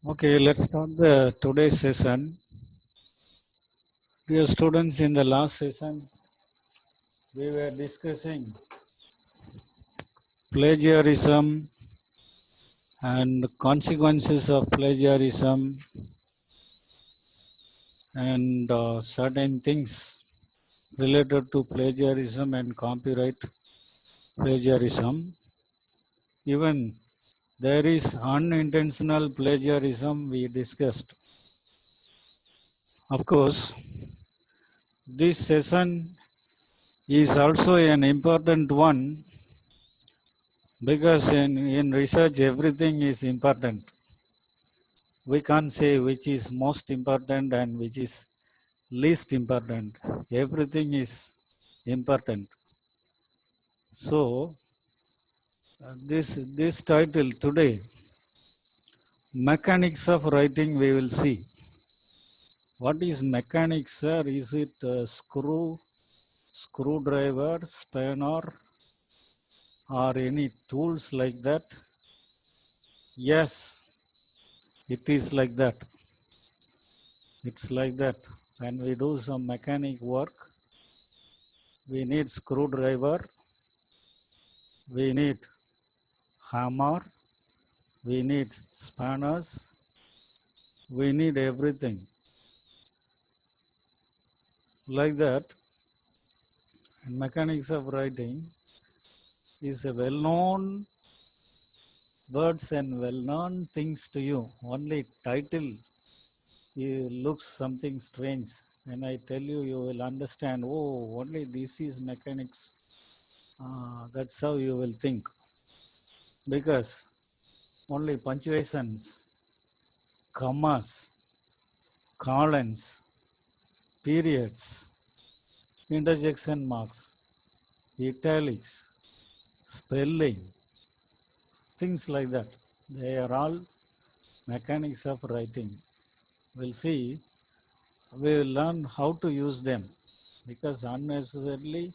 Okay, let's start the today's session. Dear students, in the last session, we were discussing plagiarism and consequences of plagiarism and certain things related to plagiarism and copyright plagiarism. Even there is unintentional plagiarism we discussed. Of course, this session is also an important one because in research everything is important. We can't say which is most important and which is least important. Everything is important. So this title today, mechanics of writing, we will see. What is mechanics, sir? Is it screwdriver, spanner, or any tools like that? Yes, it is like that. It's like that. When we do some mechanic work, we need screwdriver, we need hammer, we need spanners, we need everything. Like that, mechanics of writing is a well-known words and well-known things to you. Only title looks something strange. When I tell you, you will understand, oh, only this is mechanics. That's how you will think. Because only punctuations, commas, colons, periods, interjection marks, italics, spelling, things like that. They are all mechanics of writing. We'll see, we will learn how to use them because unnecessarily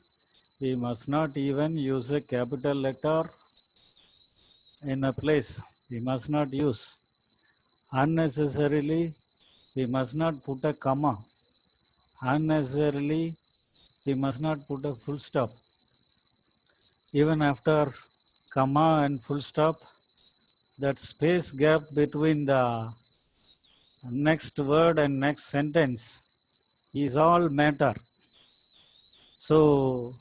we must not even use a capital letter in a place. We must not use. Unnecessarily, we must not put a comma. Unnecessarily, we must not put a full stop. Even after comma and full stop, that space gap between the next word and next sentence is all matter. So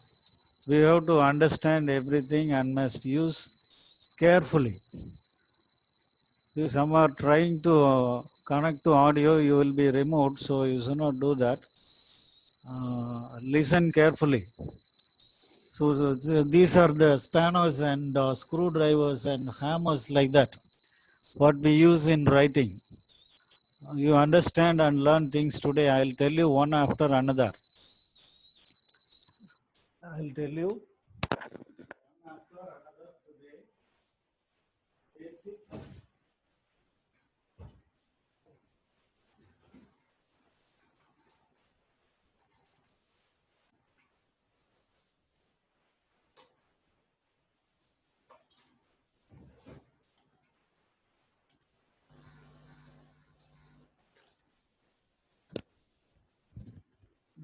we have to understand everything and must use carefully. If some are trying to connect to audio, you will be removed, so you should not do that. Listen carefully. So these are the spanners and screwdrivers and hammers like that, what we use in writing. You understand and learn things today. I'll tell you one after another. I'll tell you one after another today. Basic.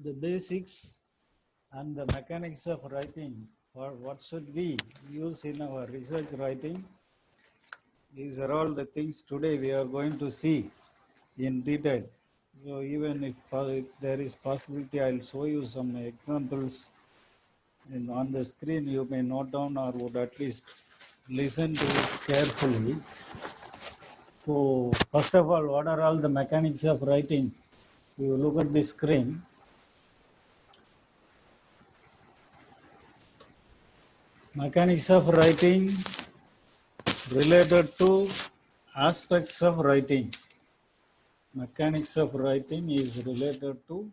The basics and the mechanics of writing, or what should we use in our research writing. These are all the things today we are going to see in detail. So even if there is possibility, I'll show you some examples on the screen. You may note down or would at least listen to it carefully. So first of all, what are all the mechanics of writing? You look at the screen. Mechanics of writing related to aspects of writing. Mechanics of writing is related to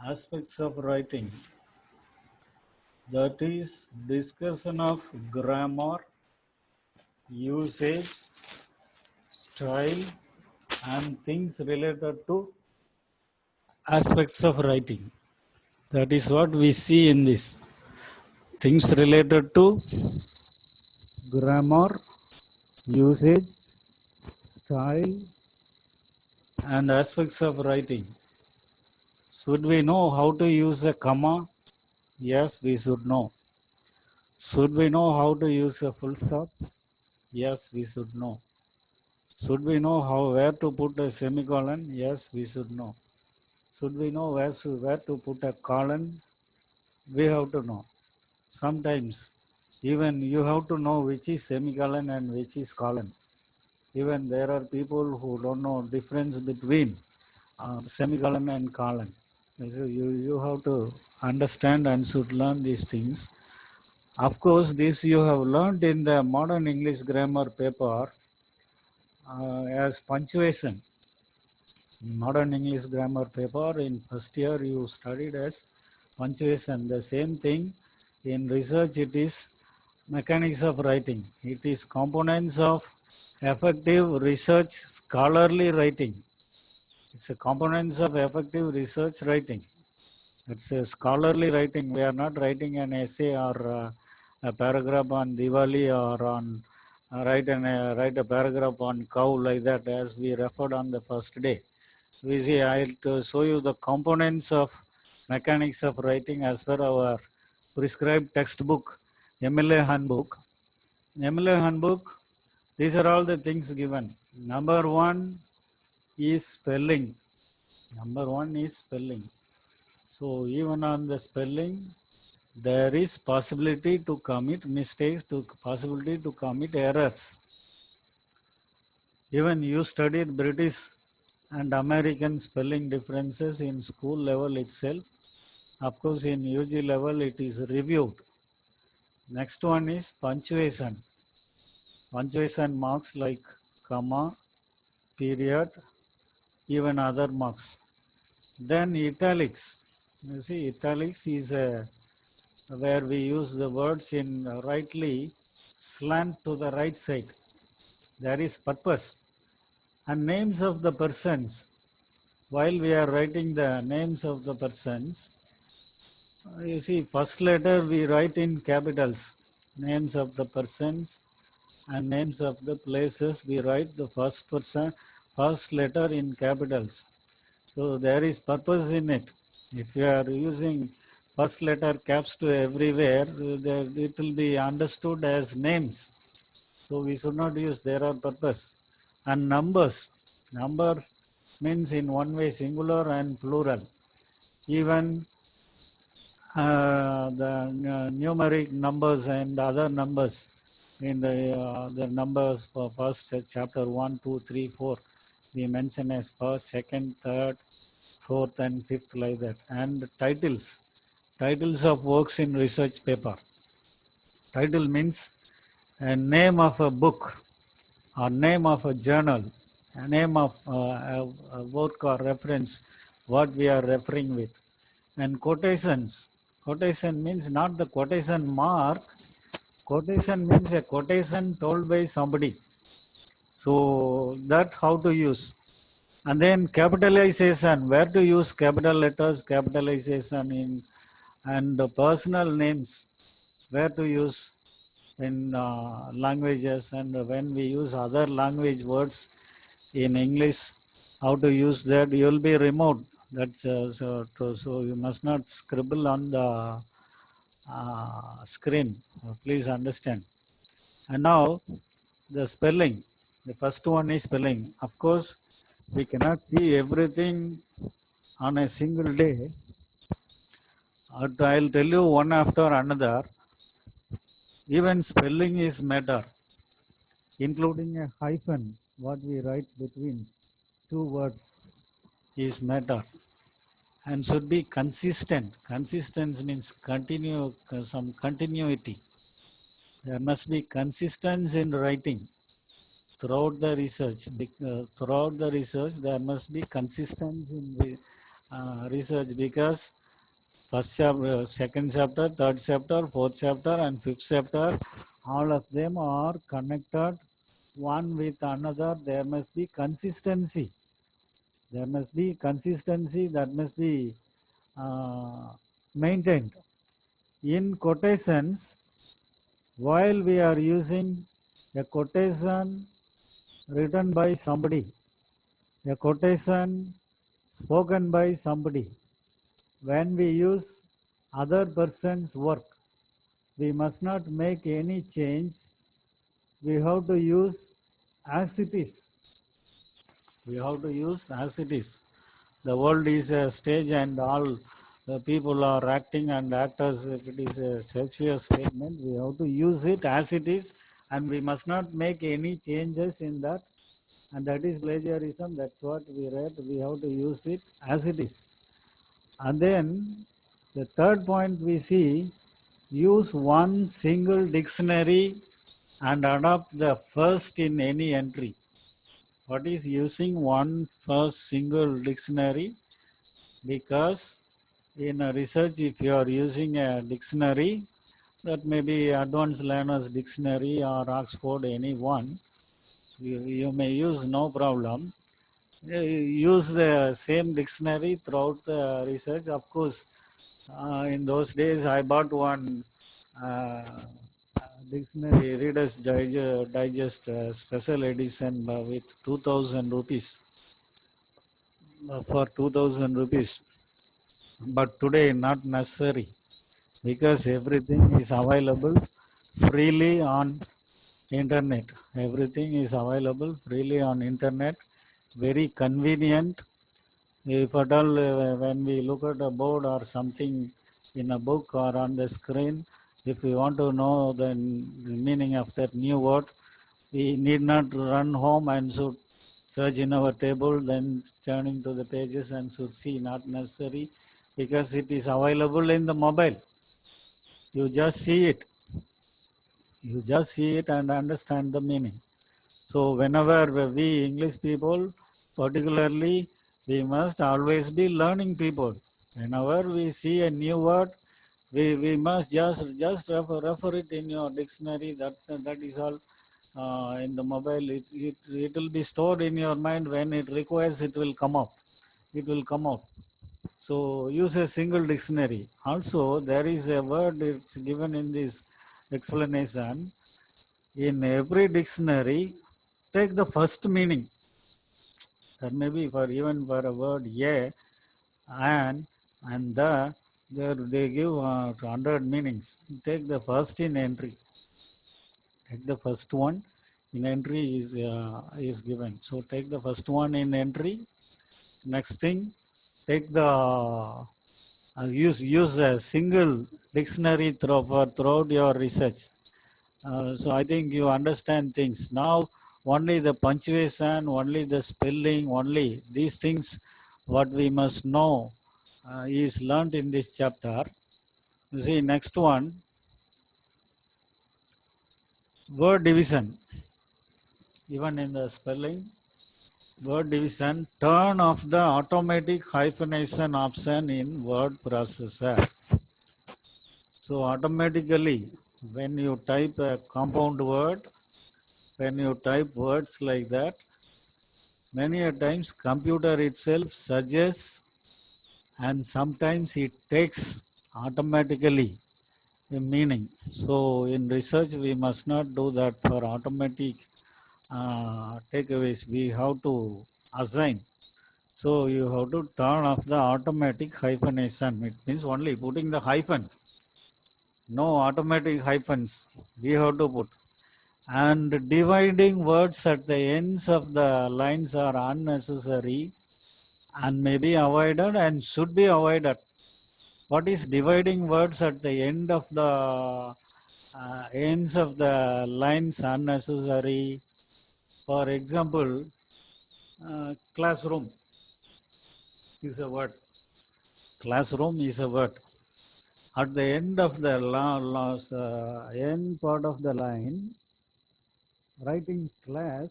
aspects of writing. That is discussion of grammar, usage, style, and things related to aspects of writing. That is what we see in this. Things related to grammar, usage, style and aspects of writing. Should we know how to use a comma? Yes, we should know. Should we know how to use a full stop? Yes, we should know. Should we know where to put a semicolon? Yes, we should know. Should we know where to put a colon? We have to know. Sometimes even you have to know which is semicolon and which is colon. Even there are people who don't know difference between semicolon and colon. So you have to understand and should learn these things. Of course, this you have learned in the modern English grammar paper as punctuation. Modern English grammar paper in first year you studied as punctuation. The same thing in research it is mechanics of writing. It is components of effective research scholarly writing. It's a components of effective research writing. It's a scholarly writing. We are not writing an essay or a paragraph on Diwali or on write a paragraph on cow like that as we referred on the first day. We see I'll show you the components of mechanics of writing as per our prescribed textbook, MLA handbook. MLA handbook, these are all the things given. Number one is spelling. Number one is spelling. So even on the spelling, there is possibility to commit mistakes, possibility to commit errors. Even you studied British and American spelling differences in school level itself. Of course, in UG level, it is reviewed. Next one is punctuation. Punctuation marks like comma, period, even other marks. Then italics. You see, italics is where we use the words in rightly slant to the right side. There is purpose. And names of the persons. While we are writing the names of the persons, you see, first letter we write in capitals. Names of the persons and names of the places, we write the first letter in capitals. So there is purpose in it. If you are using first letter caps to everywhere, it will be understood as names. So we should not use, there are purpose. And numbers. Number means in one way singular and plural. Even the numeric numbers and other numbers in the numbers for first chapter 1, 2, 3, 4, we mention as first, second, third, fourth and fifth like that. And titles of works in research paper. Title means a name of a book or name of a journal, a name of a work or reference, what we are referring with. And quotations. Quotation means not the quotation mark. Quotation means a quotation told by somebody. So that how to use. And then capitalization, where to use capital letters, capitalization in, and personal names, where to use in languages, and when we use other language words in English, how to use that, you will be removed. That's, so you must not scribble on the screen. Please understand. And now the spelling. The first one is spelling. Of course, we cannot see everything on a single day. I'll tell you one after another. Even spelling is matter, including a hyphen, what we write between two words is matter and should be consistent. Consistency means some continuity. There must be consistency in writing throughout the research. Throughout the research, there must be consistency in research because first chapter, second chapter, third chapter, fourth chapter, and fifth chapter, all of them are connected one with another. There must be consistency. There must be consistency that must be maintained. In quotations, while we are using a quotation written by somebody, a quotation spoken by somebody. When we use other person's work, we must not make any change. We have to use as it is. We have to use as it is. The world is a stage and all the people are acting and actors. If it is a Shakespeare statement, we have to use it as it is and we must not make any changes in that. And that is plagiarism. That's what we read. We have to use it as it is. And then the third point we see, use one single dictionary and adopt the first in any entry. What is using one first single dictionary? Because in a research, if you are using a dictionary, that may be Advanced Learners Dictionary or Oxford, any one, you may use no problem. Use the same dictionary throughout the research. Of course, in those days, I bought one uh, dictionary, Reader's Digest special edition with 2000 rupees, for 2000 rupees. But today, not necessary because everything is available freely on internet. Everything is available freely on internet. Very convenient. If at all, when we look at a board or something in a book or on the screen, if we want to know the meaning of that new word, we need not run home and should search in our table, then turning to the pages and should see. Not necessary because it is available in the mobile. You just see it. You just see it and understand the meaning. So whenever we English people, particularly, we must always be learning people. Whenever we see a new word, we must just refer it in your dictionary. That is all. In the mobile, it will be stored in your mind. When it requires, it will come up. It will come out. So use a single dictionary. Also, there is a word it's given in this explanation. In every dictionary, take the first meaning. That may be for even for a word "a" and the. There they give 100 meanings. Take the first in entry. Take the first one in entry is given. So take the first one in entry. Next thing, take the use a single dictionary throughout your research. So I think you understand things. Now only the punctuation, only the spelling, only these things what we must know is learnt in this chapter. You see, next one, word division. Even in the spelling, word division, turn off the automatic hyphenation option in word processor. So automatically, when you type a compound word, when you type words like that, many a times computer itself suggests and sometimes it takes automatically a meaning. So in research, we must not do that for automatic takeaways. We have to assign. So you have to turn off the automatic hyphenation. It means only putting the hyphen. No automatic hyphens. We have to put. And dividing words at the ends of the lines are unnecessary and may be avoided and should be avoided. What is dividing words at the end of the ends of the lines unnecessary? For example, classroom is a word. Classroom is a word. At the end of the end part of the line, writing class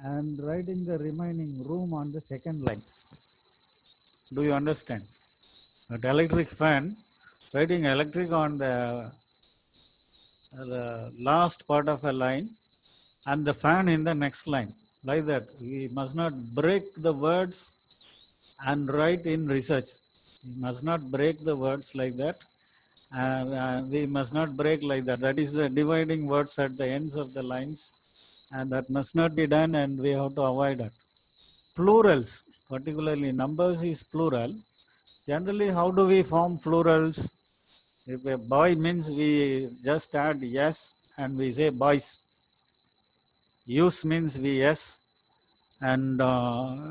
and writing the remaining room on the second line. Do you understand? That electric fan, writing electric on the last part of a line and the fan in the next line. Like that, we must not break the words and write in research. We must not break the words like that. We must not break like that. That is the dividing words at the ends of the lines and that must not be done, and we have to avoid it. Plurals, particularly numbers is plural. Generally, how do we form plurals? If a boy means we just add yes and we say boys. Use means we yes and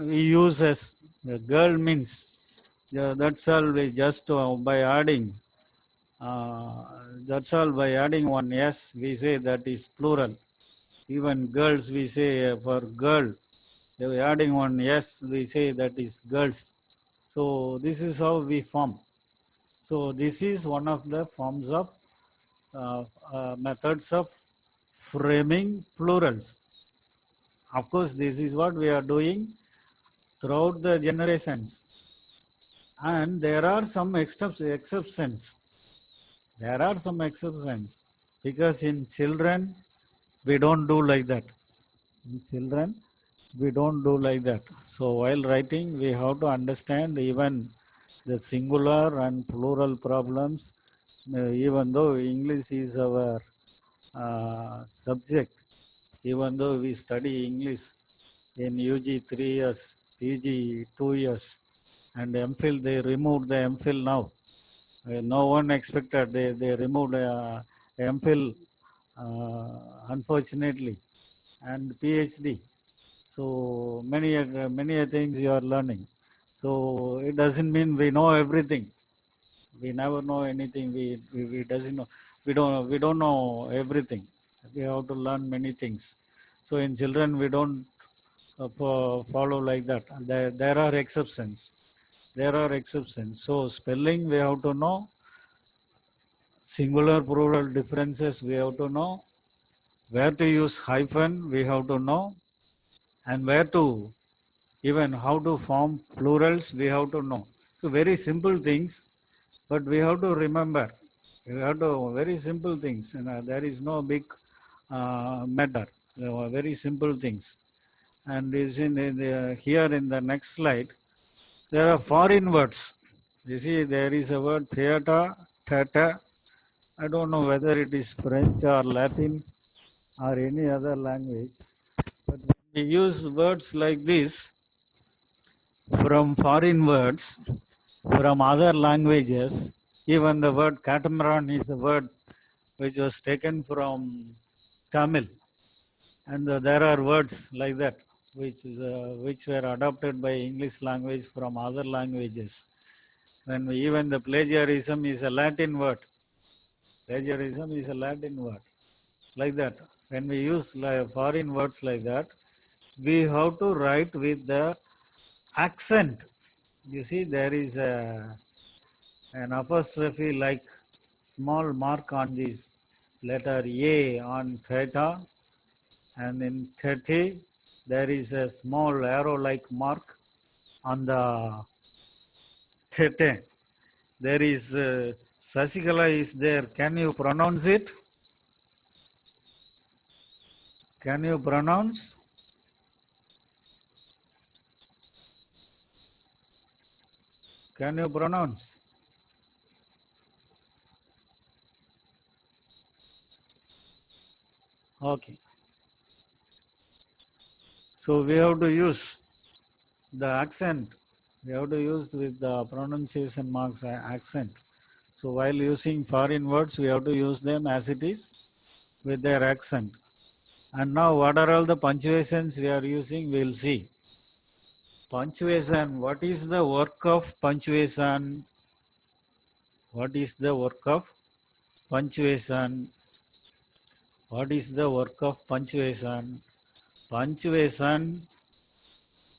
we use as. The girl means that's all we just by adding. That's all by adding one yes we say that is plural. Even girls we say for girl. By adding one yes we say that is girls. So this is how we form. So this is one of the forms of methods of framing plurals. Of course, this is what we are doing throughout the generations. And there are some exceptions. There are some exceptions because in children, we don't do like that. In children, we don't do like that. So while writing, we have to understand even the singular and plural problems, even though English is our subject, even though we study English in UG 3 years, PG 2 years, and MPhil, they removed the MPhil now. No one expected, they removed MPhil, unfortunately, and PhD. So many things you are learning. So it doesn't mean we know everything. We never know anything. We doesn't know. We don't know everything. We have to learn many things. So in children we don't follow like that. There are exceptions. There are exceptions. So spelling we have to know. Singular plural differences we have to know. Where to use hyphen we have to know. And where to even how to form plurals we have to know. So very simple things, but we have to remember. We have to very simple things. There is no big matter. There are very simple things. And is here in the next slide, there are foreign words. You see, there is a word theater, theta. I don't know whether it is French or Latin or any other language. But we use words like this from foreign words, from other languages. Even the word catamaran is a word which was taken from Tamil. And there are words like that which were adopted by English language from other languages. When even the plagiarism is a Latin word. Plagiarism is a Latin word. Like that. When we use foreign words like that, we have to write with the accent. You see, there is an apostrophe like small mark on this letter A on theta, and in 30 there is a small arrow like mark on the theta. There is Sasikala is there. Can you pronounce it? Can you pronounce? Can you pronounce? Okay. So we have to use the accent. We have to use with the pronunciation marks accent. So while using foreign words, we have to use them as it is with their accent. And now what are all the punctuations we are using? We will see. Punctuation. What is the work of punctuation? What is the work of punctuation? What is the work of punctuation? Punctuation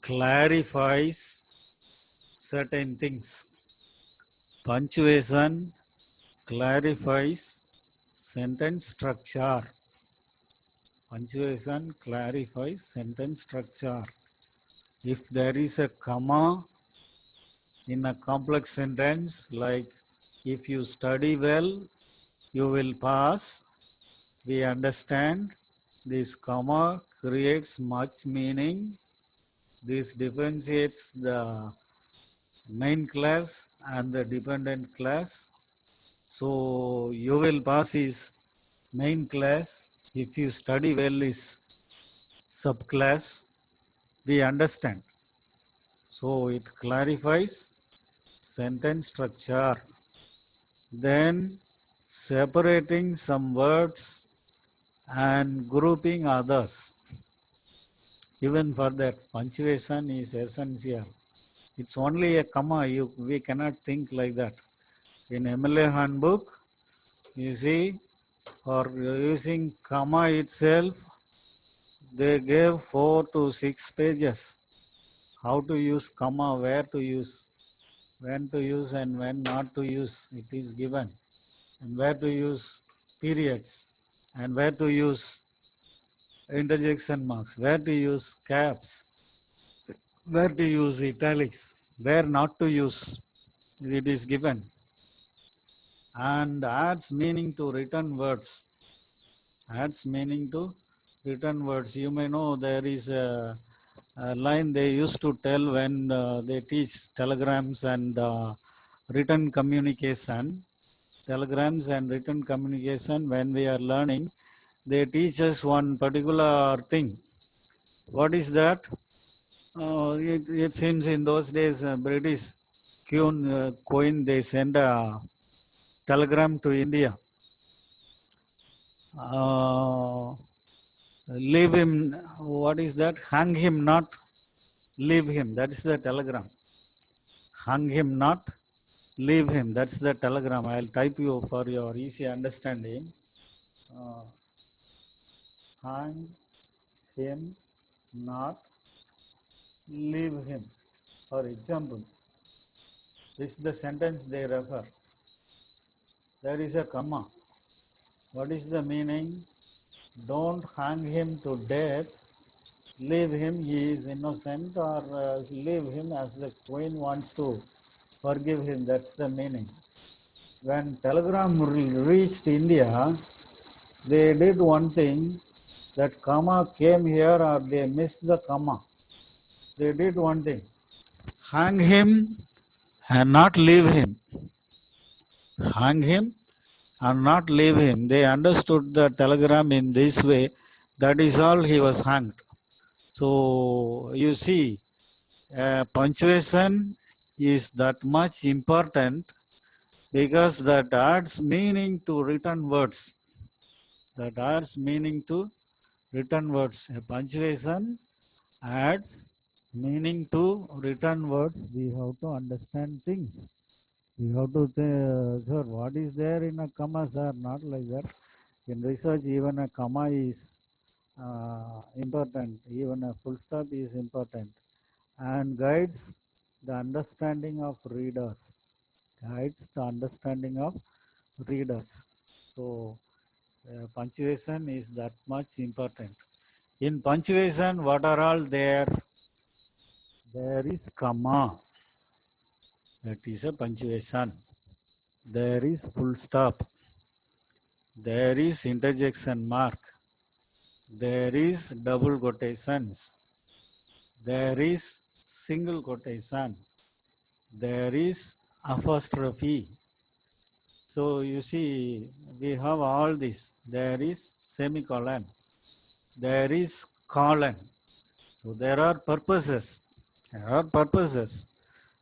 clarifies certain things. Punctuation clarifies sentence structure. Punctuation clarifies sentence structure. If there is a comma in a complex sentence, like if you study well, you will pass, we understand this comma creates much meaning. This differentiates the main class and the dependent class. So you will pass is main class if you study well is subclass, we understand. So it clarifies sentence structure. Then separating some words and grouping others. Even for that, punctuation is essential. It's only a comma, we cannot think like that. In MLA handbook, you see, for using comma itself, they gave 4 to 6 pages. How to use comma, where to use, when to use and when not to use, it is given. And where to use periods, and where to use interjection marks, where to use caps, where to use italics, where not to use, it is given. And adds meaning to written words. Adds meaning to written words. You may know there is a line they used to tell when they teach telegrams and written communication. Telegrams and written communication, when we are learning, they teach us one particular thing. What is that? It seems in those days, British Queen, they send a telegram to India. Leave him, what is that? Hang him not, leave him. That is the telegram. Hang him not, leave him. That's the telegram. I'll type you for your easy understanding. Hang him not, leave him. For example, this is the sentence they refer. There is a comma. What is the meaning? Don't hang him to death. Leave him, he is innocent, or leave him as the queen wants to forgive him. That's the meaning. When telegram reached India, they did one thing. That comma came here, or they missed the comma. They did one thing. Hang him and not leave him. Hang him and not leave him. They understood the telegram in this way. That is all, he was hanged. So you see, punctuation is that much important because that adds meaning to written words. That adds meaning to written words. A punctuation adds meaning to written words. We have to understand things. We have to say, sir, what is there in a comma, sir? Not like that. In research, even a comma is important. Even a full stop is important. And guides the understanding of readers. Guides the understanding of readers. So, punctuation is that much important. In punctuation, what are all there? There is comma. That is a punctuation. There is full stop. There is interjection mark. There is double quotations. There is single quotation. There is apostrophe. So you see, we have all this. There is semicolon. There is colon. So there are purposes. There are purposes.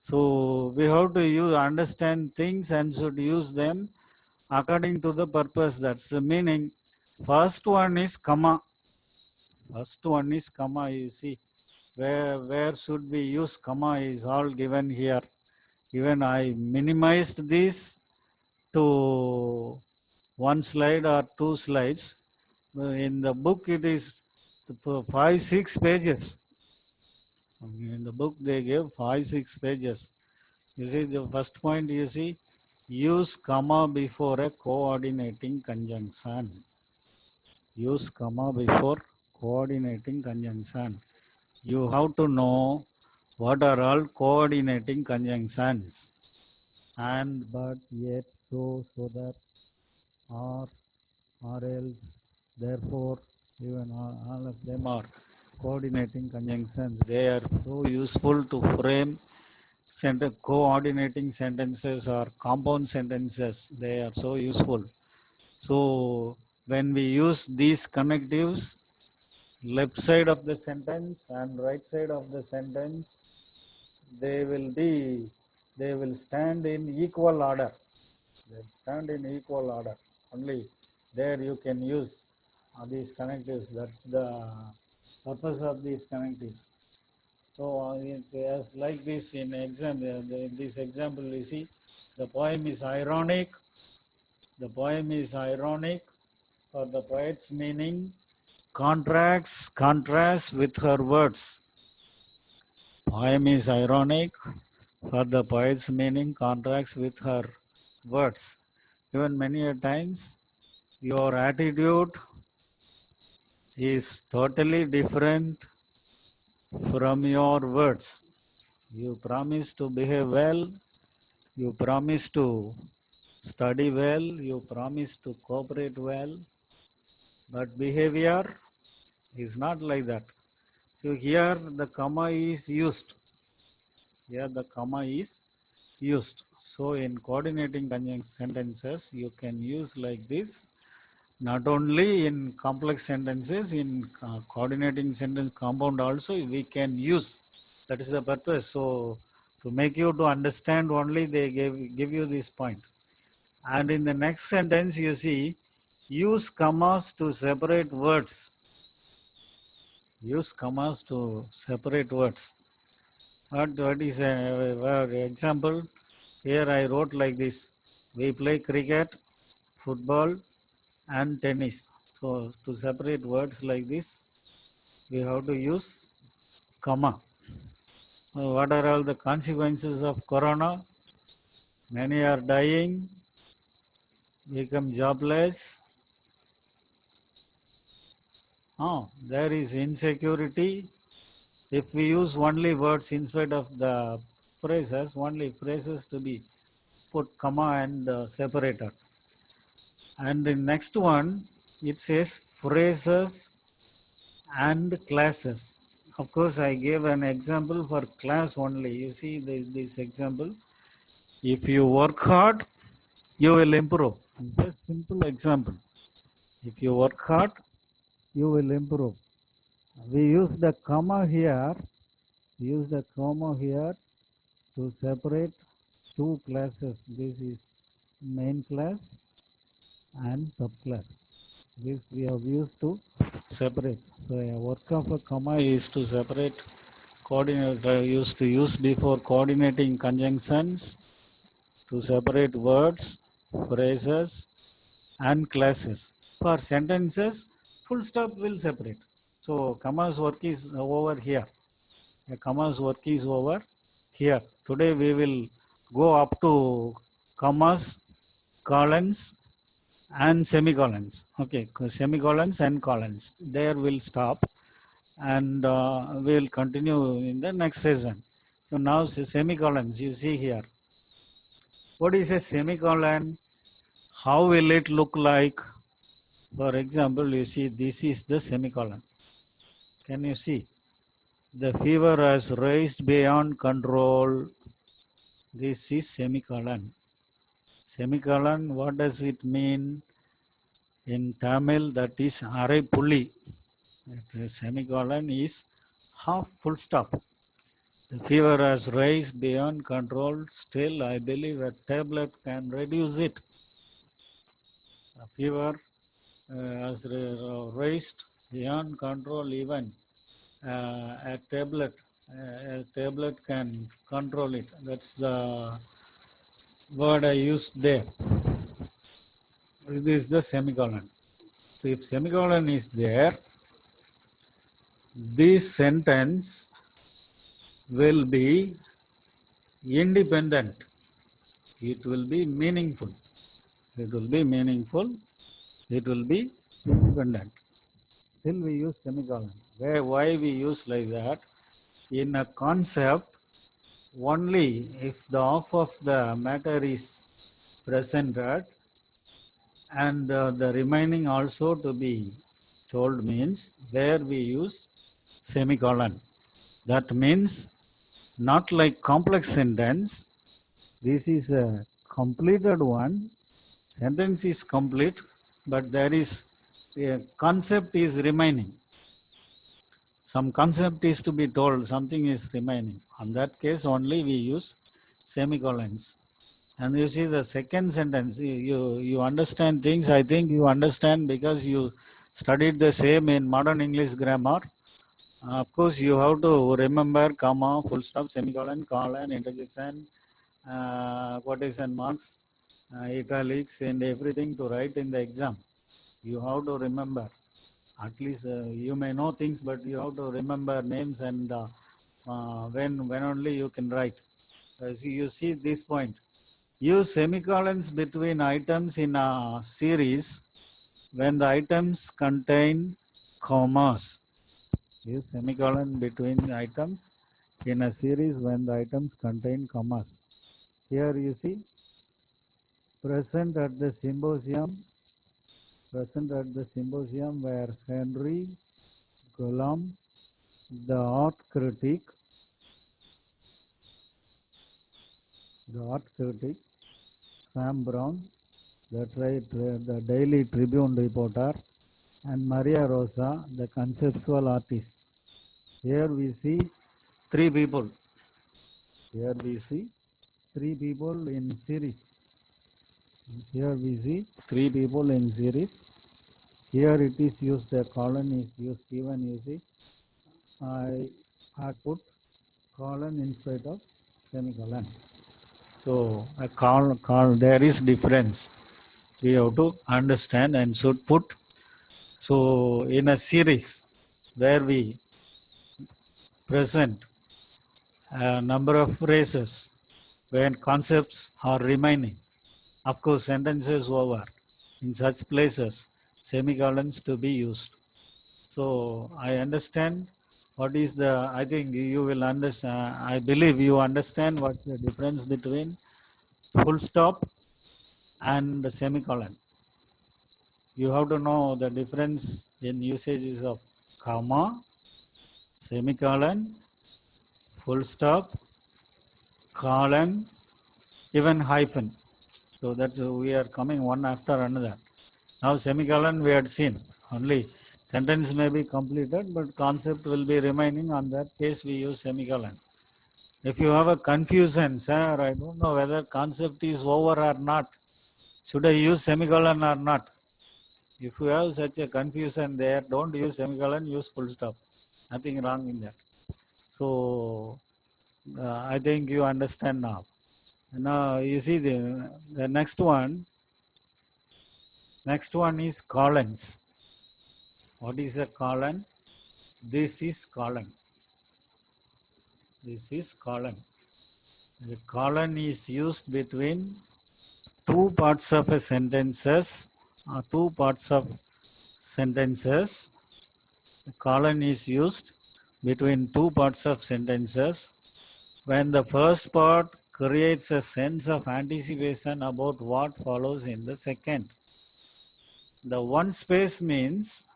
So we have to understand things and should use them according to the purpose. That's the meaning. First one is comma. First one is comma. You see, where should we use comma is all given here. Even I minimized this to one slide or two slides. In the book, it is 5-6 pages. In the book, they gave 5-6 pages. You see, the first point, you see, use comma before a coordinating conjunction. Use comma before coordinating conjunction. You have to know what are all coordinating conjunctions. And, but, yet, so that, or else, therefore, even all of them are coordinating conjunctions. They are so useful to frame coordinating sentences or compound sentences. They are so useful. So when we use these connectives, left side of the sentence and right side of the sentence, they will stand in equal order. They stand in equal order. Only there you can use these connectives. That's the purpose of these connectives. So it's as like this in example. This example you see, the poem is ironic. The poem is ironic, for the poet's meaning contrasts with her words. Poem is ironic, for the poet's meaning contrasts with her words. Even many a times, your attitude is totally different from your words. You promise to behave well, you promise to study well, you promise to cooperate well, but behavior is not like that. So here the comma is used. Here the comma is used. So in coordinating conjunct sentences, you can use like this. Not only in complex sentences, in coordinating sentence compound also we can use. That is the purpose. So to make you to understand only, they give you this point. And in the next sentence you see, use commas to separate words. Use commas to separate words. What is an example? Here I wrote like this. We play cricket, football and tennis. So to separate words like this, we have to use comma. What are all the consequences of corona? Many are dying, become jobless. There is insecurity. If we use only words instead of the phrases, only phrases to be put comma and separated. And the next one, it says phrases and classes. Of course, I gave an example for class only. You see this example. If you work hard, you will improve. Just simple example. If you work hard, you will improve. We use the comma here. Use the comma here to separate two classes. This is main class and subclass. This we have used to separate. So a work of a comma is to separate used to use before coordinating conjunctions to separate words, phrases and classes. For sentences, full stop will separate. So comma's work is over here. A comma's work is over here. Today we will go up to commas, colons and semicolons. Okay, semicolons and colons. There we'll stop and we'll continue in the next session. So now semicolons, you see here. What is a semicolon? How will it look like? For example, you see this is the semicolon. Can you see? The fever has raised beyond control. This is semicolon. Semicolon, what does it mean? In Tamil, that is arai pulli. The semicolon is half full stop. The fever has raised beyond control. Still, I believe a tablet can reduce it. The fever has raised beyond control. Even a tablet can control it. That's the word I used there. This is the semicolon. So if semicolon is there, this sentence will be independent. It will be meaningful. It will be meaningful. It will be independent. Still we use semicolon. Why we use like that? In a concept, only if the half of the matter is presented and the remaining also to be told means where we use semicolon. That means not like complex sentence. This is a completed one. Sentence is complete, but there is a concept is remaining. some concept is to be told, something is remaining. On that case only we use semicolons. And you see the second sentence, you understand things, I think you understand because you studied the same in modern English grammar. Of course, you have to remember comma, full stop, semicolon, colon, interjection, quotation marks, italics, and everything to write in the exam. You have to remember. At least you may know things, but you have to remember names and when only you can write. You see this point. Use semicolons between items in a series when the items contain commas. Use semicolon between items in a series when the items contain commas. Here you see, present at the symposium were Henry Gulam, the art critic, Sam Brown, the Daily Tribune reporter, and Maria Rosa, the conceptual artist. Here we see three people. Here we see three people in series. Here we see three people in series. Here it is used, the colon is used, even you see, I put colon instead of semicolon. So a there is difference. We have to understand and should put. So in a series where we present a number of phrases when concepts are remaining, of course sentences over, in such places semicolons to be used. So I understand what is the, I think you will understand, I believe you understand what's the difference between full stop and the semicolon. You have to know the difference in usages of comma, semicolon, full stop, colon, even hyphen. So that's we are coming one after another. Now semicolon we had seen. Only sentence may be completed, but concept will be remaining. On that case we use semicolon. If you have a confusion, sir, I don't know whether concept is over or not. Should I use semicolon or not? If you have such a confusion there, don't use semicolon, use full stop. Nothing wrong in that. So I think you understand now. Now you see the next one. Next one is colons. What is a colon? This is colon. This is colon. The colon is used between two parts of a sentences. Two parts of sentences. The colon is used between two parts of sentences when the first part creates a sense of anticipation about what follows in the second. The one space means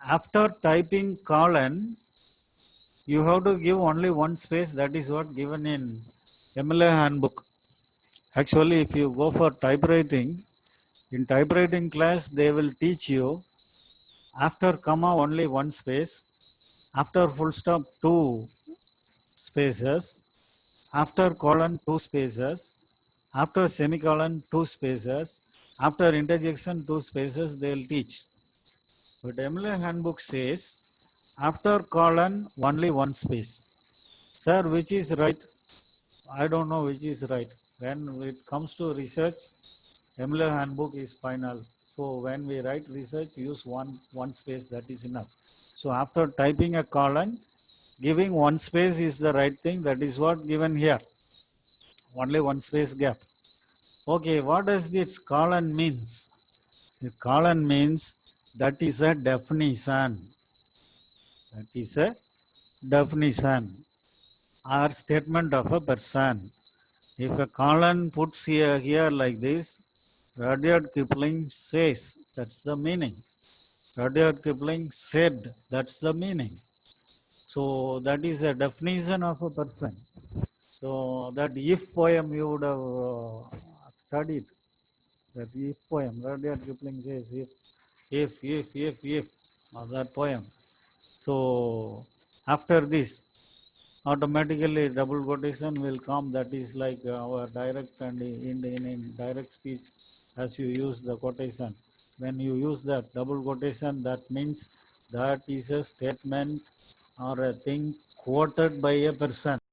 after typing colon, you have to give only one space. That is what given in MLA handbook. Actually, if you go for typewriting, in typewriting class, they will teach you after comma only one space, after full stop two spaces, after colon two spaces, after semicolon two spaces, after interjection two spaces they will teach. But MLA handbook says after colon only one space. Sir, which is right? I don't know which is right. When it comes to research, MLA handbook is final. So when we write research, use one space, that is enough. So after typing a colon, giving one space is the right thing. That is what given here. Only one space gap. Okay, what does this colon means? The colon means that is a definition. That is a definition or statement of a person. If a colon puts here like this, Rudyard Kipling says, that's the meaning. Rudyard Kipling said, that's the meaning. So that is a definition of a person. So that if poem you would have studied, that if poem, Rudyard Kipling says if, that poem. So after this, automatically double quotation will come. That is like our direct and in direct speech, as you use the quotation. When you use that double quotation, that means that is a statement or a thing quoted by a person.